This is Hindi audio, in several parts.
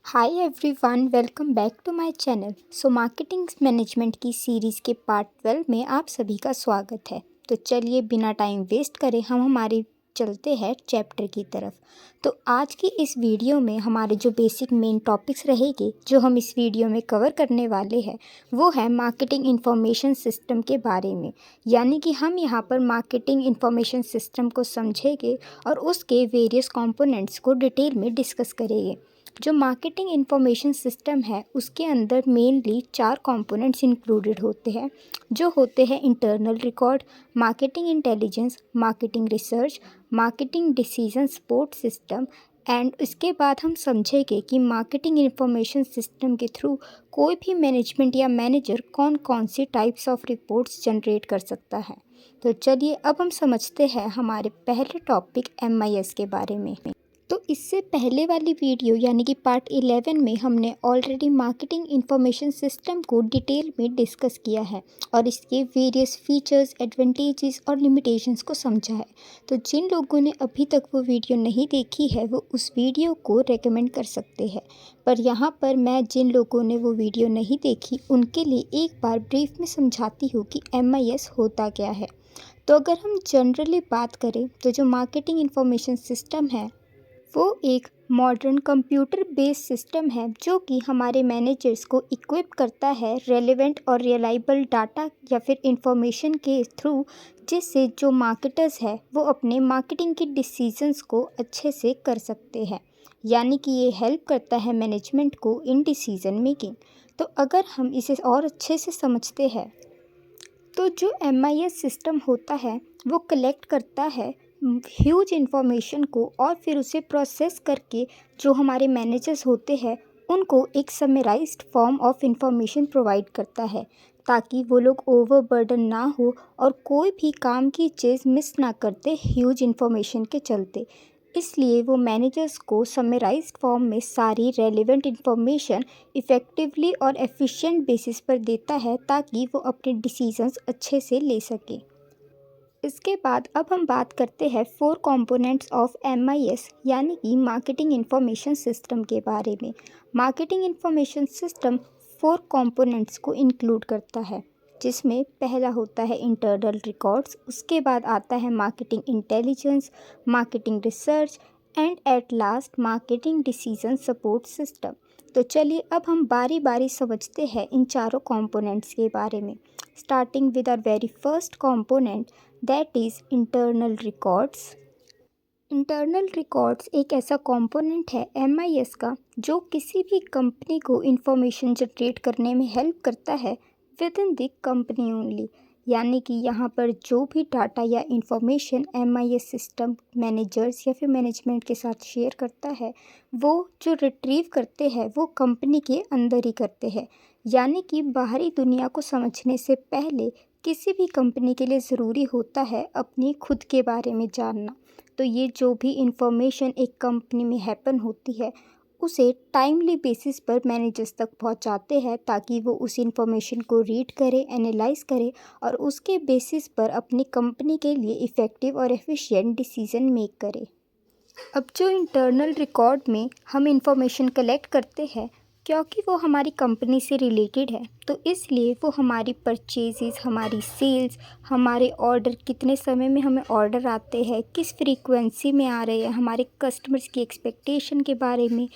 Hi everyone, welcome back to my channel. Marketing management की सीरीज़ के पार्ट 12 में आप सभी का स्वागत है। तो चलिए बिना टाइम वेस्ट करे हम हमारे चलते हैं चैप्टर की तरफ। तो आज की इस वीडियो में हमारे जो बेसिक मेन टॉपिक्स रहेंगे जो हम इस वीडियो में कवर करने वाले हैं वो है मार्केटिंग इंफॉर्मेशन सिस्टम के बारे में। यानी कि हम यहाँ पर मार्केटिंग इंफॉर्मेशन सिस्टम को समझेंगे और उसके वेरियस कंपोनेंट्स को डिटेल में डिस्कस करेंगे। जो मार्केटिंग इंफॉर्मेशन सिस्टम है उसके अंदर मेनली 4 कंपोनेंट्स इंक्लूडेड होते हैं, जो होते हैं internal record, marketing intelligence, marketing research, marketing decision support system. And इसके बाद हम समझेंगे कि मार्केटिंग इंफॉर्मेशन सिस्टम के थ्रू कोई भी मैनेजमेंट या मैनेजर कौन कौन सी टाइप्स ऑफ रिपोर्ट्स जनरेट कर सकता है। तो चलिए अब हम समझते हैं हमारे पहले टॉपिक MIS के बारे में। तो इससे पहले वाली वीडियो यानी कि पार्ट 11 में हमने ऑलरेडी मार्केटिंग इंफॉर्मेशन सिस्टम को डिटेल में डिस्कस किया है और इसके वेरियस फीचर्स, एडवांटेजेस और लिमिटेशंस को समझा है। तो जिन लोगों ने अभी तक वो वीडियो नहीं देखी है वो उस वीडियो को रेकमेंड कर सकते हैं। पर यहाँ पर मैं जिन लोगों ने वो वीडियो नहीं देखी उनके लिए एक बार ब्रीफ में समझाती हूँ कि MIS होता क्या है। तो अगर हम जनरली बात करें तो जो मार्केटिंग इंफॉर्मेशन सिस्टम है वो एक मॉडर्न कंप्यूटर बेस्ड सिस्टम है जो कि हमारे मैनेजर्स को इक्विप करता है रेलेवेंट और रिलायबल डाटा या फिर इंफॉर्मेशन के थ्रू, जिससे जो मार्केटर्स है वो अपने मार्केटिंग के डिसीजंस को अच्छे से कर सकते हैं। यानी कि ये हेल्प करता है मैनेजमेंट को इन डिसीजन मेकिंग। तो अगर हम इसे और अच्छे से समझते हैं तो जो MIS सिस्टम होता है वो कलेक्ट करता है ह्यूज इन्फॉर्मेशन को और फिर उसे प्रोसेस करके जो हमारे मैनेजर्स होते हैं उनको एक summarised form of information provide करता है, ताकि वो लोग ओवरबर्डन ना हो और कोई भी काम की चीज़ मिस ना करते ह्यूज इन्फॉर्मेशन के चलते। इसलिए वो मैनेजर्स को समराइज्ड फॉर्म में सारी रेलेवेंट इन्फॉर्मेशन इफ़ेक्टिवली और एफिशिएंट बेसिस पर देता है ताकि वो अपने डिसीजंस अच्छे से ले सके। इसके बाद अब हम बात करते हैं 4 कंपोनेंट्स ऑफ MIS यानी कि मार्केटिंग इंफॉर्मेशन सिस्टम के बारे में। मार्केटिंग इंफॉर्मेशन सिस्टम 4 कंपोनेंट्स को इंक्लूड करता है, जिसमें पहला होता है इंटरनल रिकॉर्ड्स, उसके बाद आता है marketing intelligence, marketing research and at last marketing decision support system. तो चलिए अब हम बारी बारी समझते हैं इन चारों कंपोनेंट्स के बारे में, starting with our very first component that is internal records. Internal records एक ऐसा कंपोनेंट है MIS का जो किसी भी कंपनी को इंफॉर्मेशन जनरेट करने में हेल्प करता है with in the company only. यानी कि यहाँ पर जो भी डाटा या इंफॉर्मेशन MIS सिस्टम मैनेजर्स या फिर मैनेजमेंट के साथ शेयर करता है वो जो रिट्रीव करते हैं वो कंपनी के अंदर ही करते हैं। यानी कि बाहरी दुनिया को समझने से पहले किसी भी कंपनी के लिए ज़रूरी होता है अपनी खुद के बारे में जानना। तो ये जो भी इंफॉर्मेशन एक कंपनी में हैपन होती है उसे टाइमली बेसिस पर मैनेजर्स तक पहुंचाते हैं ताकि वो उस इंफॉर्मेशन को रीड करे, एनालाइज करे और उसके बेसिस पर अपनी कंपनी के लिए इफ़ेक्टिव और एफिशिएंट डिसीजन मेक करे। अब जो इंटरनल रिकॉर्ड में हम इंफॉर्मेशन कलेक्ट करते हैं क्योंकि वो हमारी कंपनी से रिलेटेड है तो इसलिए वो हमारी परचेजेस, हमारी सेल्स, हमारे ऑर्डर कितने समय में हमें ऑर्डर आते हैं, किस फ्रीक्वेंसी में आ रहे हैं, हमारे कस्टमर्स की एक्सपेक्टेशन के बारे में,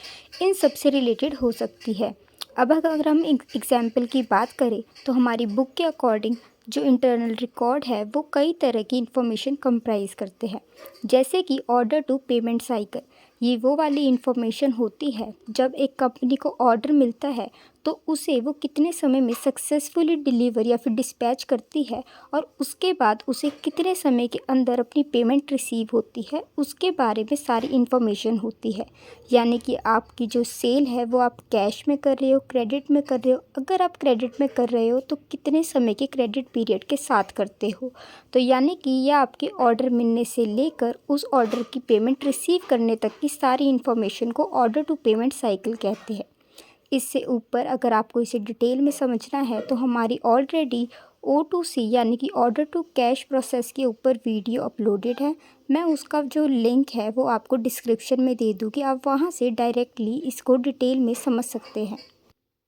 इन सब से रिलेटेड हो सकती है। अब अगर हम एग्जाम्पल की बात करें तो हमारी बुक के अकॉर्डिंग जो इंटरनल रिकॉर्ड है वो कई तरह की इंफॉर्मेशन कंप्राइज करते हैं, जैसे कि ऑर्डर टू पेमेंट साइकिल। ये वो वाली इंफॉर्मेशन होती है जब एक कंपनी को ऑर्डर मिलता है तो उसे वो कितने समय में सक्सेसफुली डिलीवर या फिर डिस्पैच करती है और उसके बाद उसे कितने समय के अंदर अपनी पेमेंट रिसीव होती है उसके बारे में सारी इन्फॉर्मेशन होती है। यानी कि आपकी जो सेल है वो आप कैश में कर रहे हो, क्रेडिट में कर रहे हो, अगर आप क्रेडिट में कर रहे हो तो कितने समय के क्रेडिट पीरियड के साथ करते हो। तो यानी कि यह आपके ऑर्डर मिलने से लेकर उस ऑर्डर की पेमेंट रिसीव करने तक की सारी इन्फॉर्मेशन को ऑर्डर टू पेमेंट साइकिल कहते हैं। इससे ऊपर अगर आपको इसे डिटेल में समझना है तो हमारी ऑलरेडी O2C यानी कि ऑर्डर टू कैश प्रोसेस के ऊपर वीडियो अपलोडेड है। मैं उसका जो लिंक है वो आपको डिस्क्रिप्शन में दे दूँगी, आप वहाँ से डायरेक्टली इसको डिटेल में समझ सकते हैं।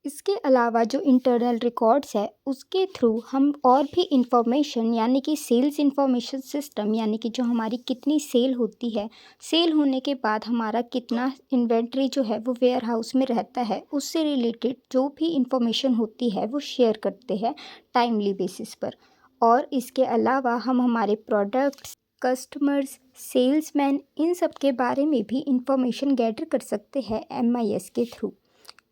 इसके अलावा जो इंटरनल रिकॉर्ड्स है उसके थ्रू हम और भी इंफॉर्मेशन यानी कि सेल्स इंफॉर्मेशन सिस्टम यानी कि जो हमारी कितनी सेल होती है, सेल होने के बाद हमारा कितना इन्वेंट्री जो है वो वेयर हाउस में रहता है, उससे रिलेटेड जो भी इंफॉर्मेशन होती है वो शेयर करते हैं टाइमली बेसिस पर। और इसके अलावा हम हमारे प्रोडक्ट्स, कस्टमर्स, सेल्समैन इन सब के बारे में भी इंफॉर्मेशन गैदर कर सकते हैं MIS के थ्रू।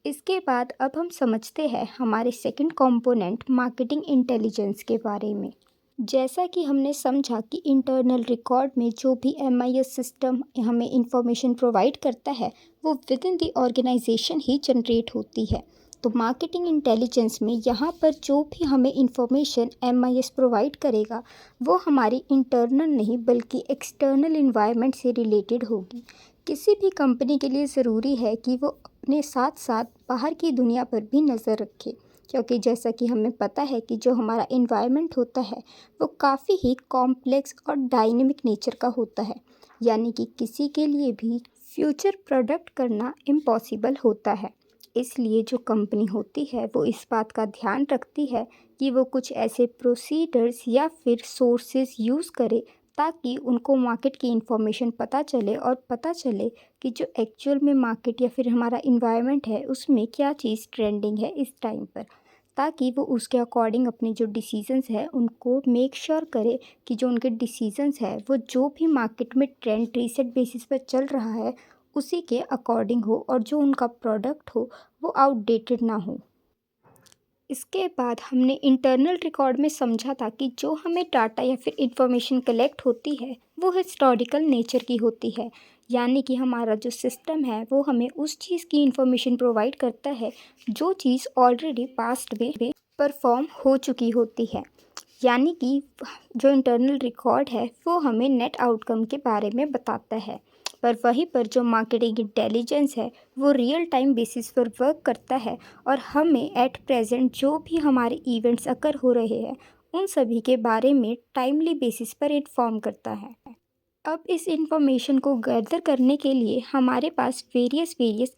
इसके बाद अब हम समझते हैं हमारे सेकंड कंपोनेंट मार्केटिंग इंटेलिजेंस के बारे में। जैसा कि हमने समझा कि इंटरनल रिकॉर्ड में जो भी MIS सिस्टम हमें इंफॉर्मेशन प्रोवाइड करता है वो विद इन द ऑर्गेनाइजेशन ही जनरेट होती है। तो मार्केटिंग इंटेलिजेंस में यहाँ पर जो भी हमें इंफॉर्मेशन MIS प्रोवाइड करेगा वो हमारी इंटरनल नहीं बल्कि एक्सटर्नल इन्वायरमेंट से रिलेटेड होगी। किसी भी कंपनी के लिए ज़रूरी है कि वो अपने साथ साथ बाहर की दुनिया पर भी नज़र रखे, क्योंकि जैसा कि हमें पता है कि जो हमारा इन्वायरमेंट होता है वो काफ़ी ही कॉम्प्लेक्स और डायनेमिक नेचर का होता है, यानी कि किसी के लिए भी फ्यूचर प्रोडक्ट करना इम्पॉसिबल होता है। इसलिए जो कंपनी होती है वो इस बात का ध्यान रखती है कि वो कुछ ऐसे प्रोसीडर्स या फिर सोर्सेज यूज़ करे ताकि उनको मार्केट की इन्फॉर्मेशन पता चले और पता चले कि जो एक्चुअल में मार्केट या फिर हमारा इन्वायरमेंट है उसमें क्या चीज़ ट्रेंडिंग है इस टाइम पर, ताकि वो उसके अकॉर्डिंग अपने जो डिसीजंस है उनको मेक श्योर करे कि जो उनके डिसीजंस है वो जो भी मार्केट में ट्रेंड रीसेट बेसिस पर चल रहा है उसी के अकॉर्डिंग हो और जो उनका प्रोडक्ट हो वो आउटडेटेड ना हो। इसके बाद हमने इंटरनल रिकॉर्ड में समझा था कि जो हमें डाटा या फिर इंफॉर्मेशन कलेक्ट होती है वो हिस्टोरिकल नेचर की होती है, यानी कि हमारा जो सिस्टम है वो हमें उस चीज़ की इंफॉर्मेशन प्रोवाइड करता है जो चीज़ ऑलरेडी पास्ट में परफॉर्म हो चुकी होती है। यानी कि जो इंटरनल रिकॉर्ड है वो हमें नेट आउटकम के बारे में बताता है, पर वहीं पर जो मार्केटिंग इंटेलिजेंस है वो रियल टाइम बेसिस पर वर्क करता है और हमें एट प्रेजेंट जो भी हमारे इवेंट्स अकर हो रहे हैं उन सभी के बारे में टाइमली बेसिस पर इन्फॉर्म करता है। अब इस इंफॉर्मेशन को गैदर करने के लिए हमारे पास वेरियस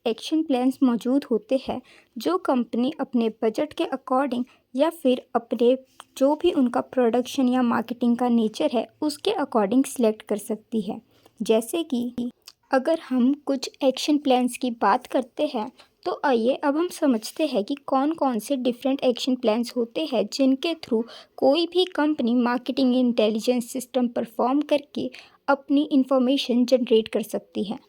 एक्शन प्लान्स मौजूद होते हैं जो कंपनी अपने बजट के अकॉर्डिंग या फिर अपने जो भी उनका प्रोडक्शन या मार्केटिंग का नेचर है उसके अकॉर्डिंग सिलेक्ट कर सकती है। जैसे कि अगर हम कुछ एक्शन प्लान्स की बात करते हैं तो आइए अब हम समझते हैं कि कौन कौन से डिफरेंट एक्शन प्लान्स होते हैं जिनके थ्रू कोई भी company marketing intelligence system perform करके अपनी इंफॉर्मेशन जनरेट कर सकती है।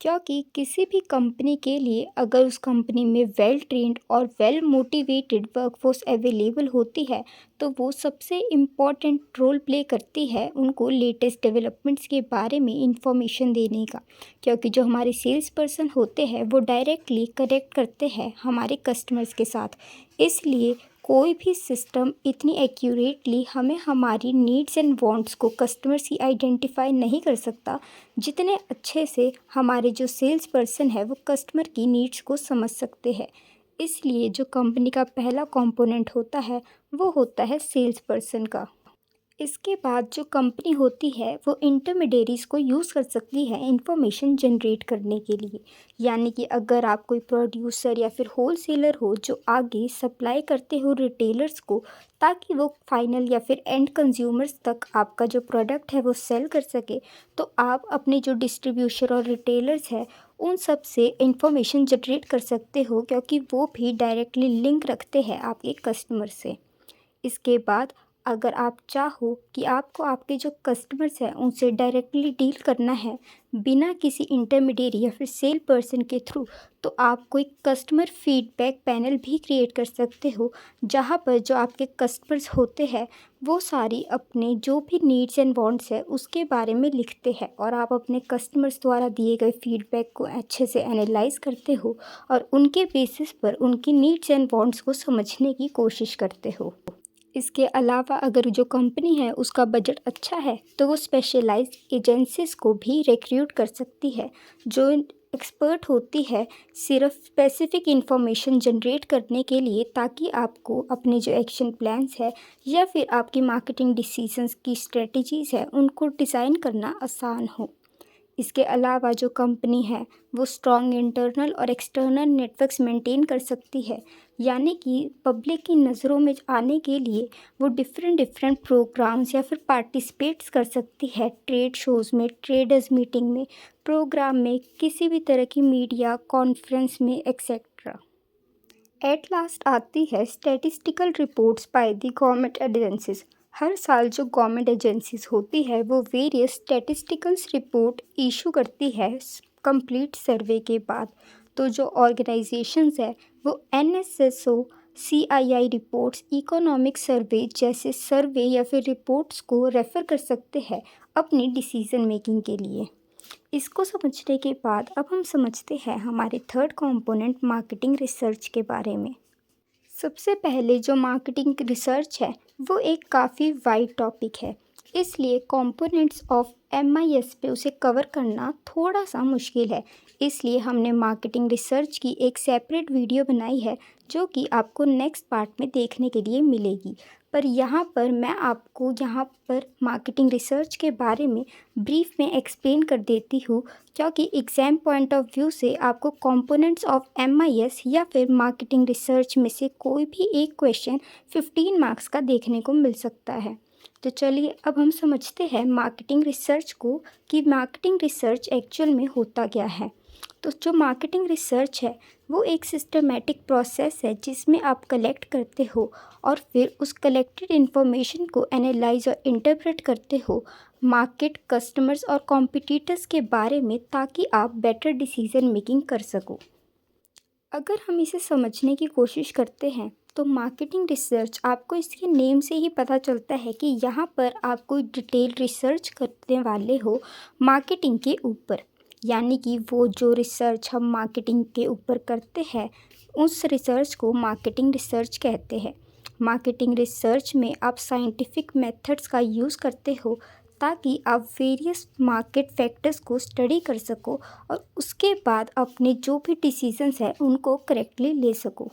क्योंकि किसी भी कंपनी के लिए अगर उस कंपनी में वेल ट्रेंड और वेल मोटिवेटेड वर्कफोर्स अवेलेबल होती है तो वो सबसे इम्पॉर्टेंट रोल प्ले करती है उनको लेटेस्ट डेवलपमेंट्स के बारे में इंफॉर्मेशन देने का, क्योंकि जो हमारे सेल्स पर्सन होते हैं वो डायरेक्टली कनेक्ट करते हैं हमारे कस्टमर्स के साथ। इसलिए कोई भी सिस्टम इतनी एक्यूरेटली हमें हमारी नीड्स एंड वांट्स को कस्टमर्स की आइडेंटिफाई नहीं कर सकता जितने अच्छे से हमारे जो सेल्स पर्सन है वो कस्टमर की नीड्स को समझ सकते हैं। इसलिए जो कंपनी का पहला कंपोनेंट होता है वो होता है सेल्स पर्सन का। इसके बाद जो कंपनी होती है वो इंटरमीडियरीज़ को यूज़ कर सकती है इंफॉर्मेशन जनरेट करने के लिए, यानी कि अगर आप कोई प्रोड्यूसर या फिर होलसेलर हो जो आगे सप्लाई करते हो रिटेलर्स को ताकि वो फाइनल या फिर एंड कंज्यूमर्स तक आपका जो प्रोडक्ट है वो सेल कर सके, तो आप अपने जो डिस्ट्रीब्यूटर और रिटेलर्स है उन सब से इंफॉर्मेशन जनरेट कर सकते हो, क्योंकि वो भी डायरेक्टली लिंक रखते हैं आपके कस्टमर से। इसके बाद अगर आप चाहो कि आपको आपके जो कस्टमर्स हैं उनसे डायरेक्टली डील करना है बिना किसी इंटरमीडिएट या फिर सेल पर्सन के थ्रू, तो आप कोई कस्टमर फीडबैक पैनल भी क्रिएट कर सकते हो जहाँ पर जो आपके कस्टमर्स होते हैं वो सारी अपने जो भी नीड्स एंड वांट्स है उसके बारे में लिखते हैं और आप अपने कस्टमर्स द्वारा दिए गए फीडबैक को अच्छे से एनालाइज करते हो और उनके बेसिस पर उनकी नीड्स एंड वांट्स को समझने की कोशिश करते हो। इसके अलावा अगर जो कंपनी है उसका बजट अच्छा है तो वो स्पेशलाइज्ड एजेंसीज़ को भी रिक्रूट कर सकती है जो एक्सपर्ट होती है सिर्फ स्पेसिफिक इंफॉर्मेशन जनरेट करने के लिए, ताकि आपको अपने जो एक्शन प्लान्स है या फिर आपकी मार्केटिंग डिसीजंस की स्ट्रेटजीज़ है उनको डिज़ाइन करना आसान हो। इसके अलावा जो कंपनी है वो स्ट्रॉन्ग इंटरनल और एक्सटर्नल नेटवर्क्स मेंटेन कर सकती है, यानी कि पब्लिक की नज़रों में आने के लिए वो डिफरेंट डिफरेंट प्रोग्राम्स या फिर पार्टिसिपेट्स कर सकती है, ट्रेड शोज़ में, ट्रेडर्स मीटिंग में, प्रोग्राम में, किसी भी तरह की मीडिया कॉन्फ्रेंस में एक्सेट्रा। एट लास्ट आती है statistical reports by the government agencies. हर साल जो गवर्नमेंट एजेंसीज होती है वो वेरियस स्टैटिस्टिकल्स रिपोर्ट इशू करती है कंप्लीट सर्वे के बाद। तो जो ऑर्गेनाइजेशंस है वो NSSO, CII reports, economic survey जैसे सर्वे या फिर रिपोर्ट्स को रेफ़र कर सकते हैं अपनी डिसीजन मेकिंग के लिए। इसको समझने के बाद अब हम समझते हैं हमारे थर्ड कंपोनेंट मार्केटिंग रिसर्च के बारे में। सबसे पहले जो मार्केटिंग रिसर्च है वो एक काफ़ी वाइड टॉपिक है, इसलिए कंपोनेंट्स ऑफ MIS पे उसे कवर करना थोड़ा सा मुश्किल है। इसलिए हमने मार्केटिंग रिसर्च की एक सेपरेट वीडियो बनाई है जो कि आपको नेक्स्ट पार्ट में देखने के लिए मिलेगी। पर यहाँ पर मैं आपको यहाँ पर मार्केटिंग रिसर्च के बारे में ब्रीफ में एक्सप्लेन कर देती हूँ, क्योंकि एग्ज़ाम पॉइंट ऑफ व्यू से आपको कंपोनेंट्स ऑफ MIS या फिर मार्केटिंग रिसर्च में से कोई भी एक क्वेश्चन 15 मार्क्स का देखने को मिल सकता है। तो चलिए अब हम समझते हैं मार्केटिंग रिसर्च को कि मार्केटिंग रिसर्च एक्चुअल में होता क्या है। तो जो मार्केटिंग रिसर्च है वो एक सिस्टमेटिक प्रोसेस है जिसमें आप कलेक्ट करते हो और फिर उस कलेक्टेड इन्फॉर्मेशन को एनालाइज और इंटरप्रेट करते हो मार्केट, कस्टमर्स और कॉम्पिटिटर्स के बारे में, ताकि आप बेटर डिसीजन मेकिंग कर सको। अगर हम इसे समझने की कोशिश करते हैं तो मार्केटिंग रिसर्च आपको इसके नेम से ही पता चलता है कि यहाँ पर आप कोई डिटेल रिसर्च करने वाले हो मार्केटिंग के ऊपर, यानी कि वो जो रिसर्च हम मार्केटिंग के ऊपर करते हैं उस रिसर्च को मार्केटिंग रिसर्च कहते हैं। मार्केटिंग रिसर्च में आप साइंटिफिक मेथड्स का यूज़ करते हो ताकि आप वेरियस मार्केट फैक्टर्स को स्टडी कर सको और उसके बाद अपने जो भी डिसीजंस हैं उनको करेक्टली ले सको।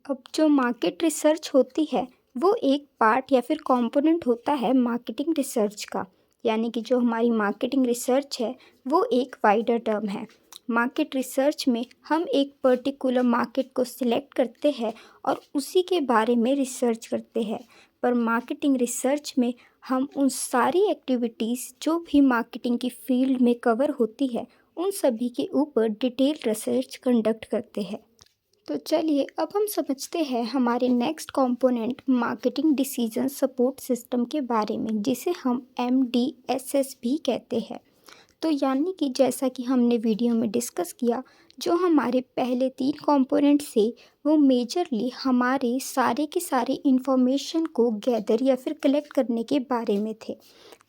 अब जो मार्केट रिसर्च होती है वो एक पार्ट या फिर कंपोनेंट होता है मार्केटिंग रिसर्च का, यानी कि जो हमारी मार्केटिंग रिसर्च है वो एक वाइडर टर्म है। मार्केट रिसर्च में हम एक पर्टिकुलर मार्केट को सिलेक्ट करते हैं और उसी के बारे में रिसर्च करते हैं, पर मार्केटिंग रिसर्च में हम उन सारी एक्टिविटीज़ जो भी मार्केटिंग की फील्ड में कवर होती है उन सभी के ऊपर डिटेल रिसर्च कंडक्ट करते हैं। तो चलिए अब हम समझते हैं हमारे next component marketing decision support system के बारे में, जिसे हम MDSS भी कहते हैं। तो यानी कि जैसा कि हमने वीडियो में डिस्कस किया, जो हमारे पहले 3 कंपोनेंट्स थे वो मेजरली हमारे सारे के सारे इंफॉर्मेशन को गैदर या फिर कलेक्ट करने के बारे में थे।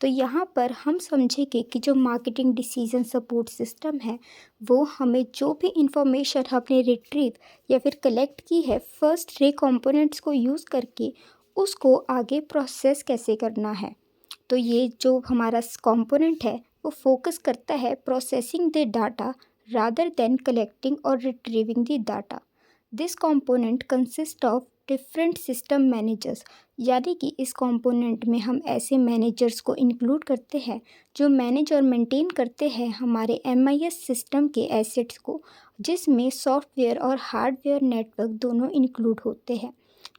तो यहाँ पर हम समझेंगे कि जो मार्केटिंग डिसीजन सपोर्ट सिस्टम है वो हमें जो भी इंफॉर्मेशन हमने रिट्रीव या फिर कलेक्ट की है फर्स्ट रे कंपोनेंट्स को यूज़ करके, उसको आगे प्रोसेस कैसे करना है। तो ये जो हमारा कंपोनेंट है वो फोकस करता है processing the data rather than collecting और retrieving the data. This component consist of different system managers, यानी कि इस कंपोनेंट में हम ऐसे मैनेजर्स को इंक्लूड करते हैं जो मैनेज और मेंटेन करते हैं हमारे MIS सिस्टम के एसेट्स को, जिसमें सॉफ्टवेयर और हार्डवेयर नेटवर्क दोनों इंक्लूड होते हैं।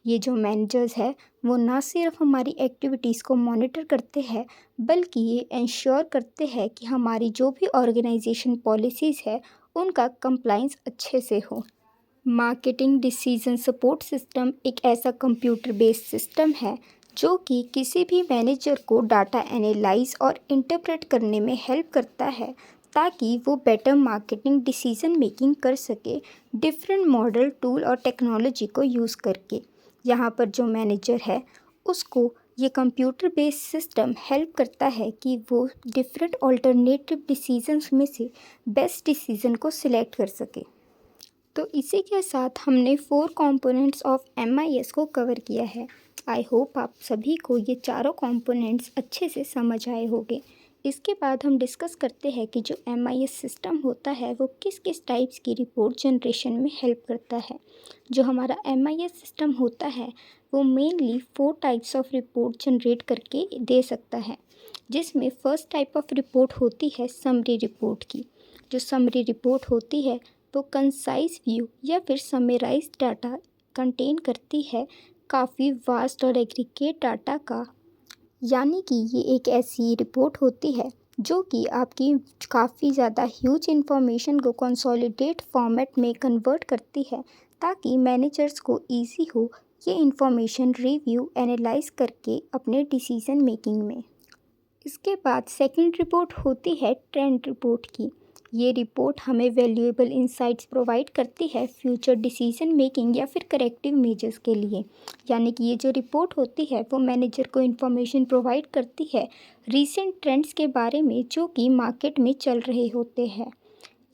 ये जो मैनेजर्स है वो ना सिर्फ हमारी एक्टिविटीज़ को मॉनिटर करते हैं बल्कि ये इंश्योर करते हैं कि हमारी जो भी ऑर्गेनाइजेशन पॉलिसीज़ है उनका कंप्लाइंस अच्छे से हो। मार्केटिंग डिसीजन सपोर्ट सिस्टम एक ऐसा कंप्यूटर बेस्ड सिस्टम है जो कि किसी भी मैनेजर को डाटा एनालाइज और इंटरप्रेट करने में हेल्प करता है ताकि वो बेटर मार्केटिंग डिसीजन मेकिंग कर सके डिफरेंट मॉडल, टूल और टेक्नोलॉजी को यूज़ करके। यहाँ पर जो मैनेजर है उसको ये कंप्यूटर बेस्ड सिस्टम हेल्प करता है कि वो डिफरेंट ऑल्टरनेटिव डिसीजंस में से बेस्ट डिसीजन को सिलेक्ट कर सके। तो इसी के साथ हमने 4 कंपोनेंट्स ऑफ MIS को कवर किया है। आई होप आप सभी को ये चारों कंपोनेंट्स अच्छे से समझ आए होंगे। इसके बाद हम डिस्कस करते हैं कि जो MIS सिस्टम होता है वो किस किस टाइप्स की रिपोर्ट जनरेशन में हेल्प करता है। जो हमारा MIS सिस्टम होता है वो mainly 4 types of report generate करके दे सकता है, जिसमें फर्स्ट टाइप ऑफ रिपोर्ट होती है समरी रिपोर्ट की। जो समरी रिपोर्ट होती है वो कंसाइज व्यू या फिर समराइज डाटा कंटेन करती है काफ़ी वास्ट और एग्रीगेट डाटा का, यानी कि ये एक ऐसी रिपोर्ट होती है जो कि आपकी काफ़ी ज़्यादा ह्यूज इन्फॉर्मेशन को कंसोलिडेट फॉर्मेट में कन्वर्ट करती है, ताकि मैनेजर्स को इजी हो ये इन्फॉर्मेशन रिव्यू एनालाइज करके अपने डिसीजन मेकिंग में। इसके बाद सेकंड रिपोर्ट होती है ट्रेंड रिपोर्ट की। ये रिपोर्ट हमें वैल्यूएबल इंसाइट्स प्रोवाइड करती है फ्यूचर डिसीजन मेकिंग या फिर करेक्टिव मेजर्स के लिए। यानी कि ये जो रिपोर्ट होती है वो मैनेजर को इन्फॉर्मेशन प्रोवाइड करती है रीसेंट ट्रेंड्स के बारे में जो कि मार्केट में चल रहे होते हैं।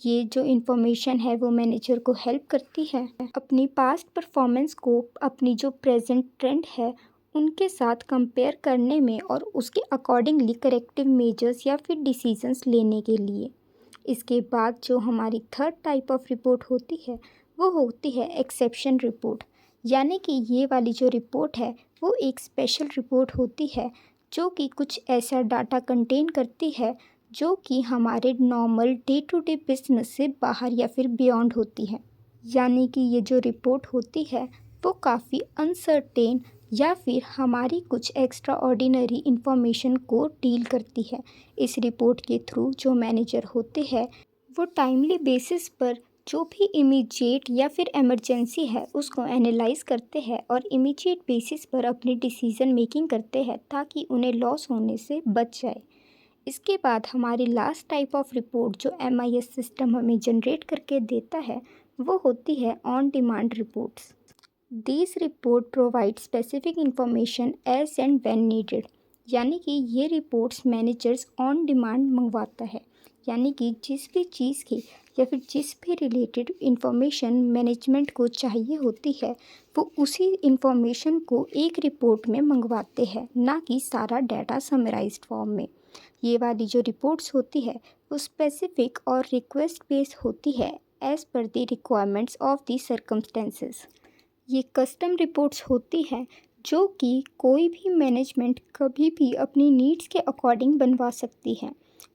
ये जो इन्फॉर्मेशन है वो मैनेजर को हेल्प करती है अपनी पास्ट परफॉर्मेंस को अपनी जो प्रेजेंट ट्रेंड है उनके साथ कंपेयर करने में और उसके अकॉर्डिंगली करेक्टिव मेजर्स या फिर डिसीजंस लेने के लिए। इसके बाद जो हमारी थर्ड टाइप ऑफ रिपोर्ट होती है वो होती है एक्सेप्शन रिपोर्ट। यानी कि ये वाली जो रिपोर्ट है वो एक स्पेशल रिपोर्ट होती है जो कि कुछ ऐसा डाटा कंटेन करती है जो कि हमारे normal day to day business से बाहर या फिर बियॉन्ड होती है। यानी कि ये जो रिपोर्ट होती है वो काफ़ी अनसर्टेन या फिर हमारी कुछ एक्स्ट्रा ऑर्डिनरी इन्फॉर्मेशन को डील करती है। इस रिपोर्ट के थ्रू जो मैनेजर होते हैं वो टाइमली बेसिस पर जो भी इमीडिएट या फिर इमरजेंसी है उसको एनालाइज करते हैं और इमीडिएट बेसिस पर अपनी डिसीजन मेकिंग करते हैं ताकि उन्हें लॉस होने से बच जाए। इसके बाद हमारी लास्ट टाइप ऑफ रिपोर्ट जो MIS सिस्टम हमें जनरेट करके देता है वो होती है on demand reports. These report provide specific information as and when needed. यानी कि ये रिपोर्ट्स मैनेजर्स ऑन डिमांड मंगवाता है, यानी कि जिस भी चीज़ की या फिर जिस भी रिलेटेड इंफॉर्मेशन मैनेजमेंट को चाहिए होती है वो उसी इंफॉर्मेशन को एक रिपोर्ट में मंगवाते हैं, ना कि सारा डाटा समराइज्ड फॉर्म में। ये वाली जो रिपोर्ट्स होती है वो स्पेसिफिक और रिक्वेस्ट बेस्ड होती है as per the requirements of the circumstances. ये कस्टम रिपोर्ट्स होती हैं जो कि कोई भी मैनेजमेंट कभी भी अपनी नीड्स के अकॉर्डिंग बनवा सकती है।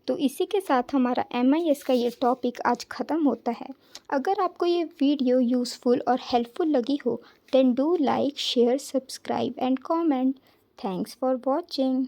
तो इसी के साथ हमारा MIS का ये टॉपिक आज ख़त्म होता है। अगर आपको ये वीडियो यूज़फुल और हेल्पफुल लगी हो then do like share subscribe and comment. Thanks for watching.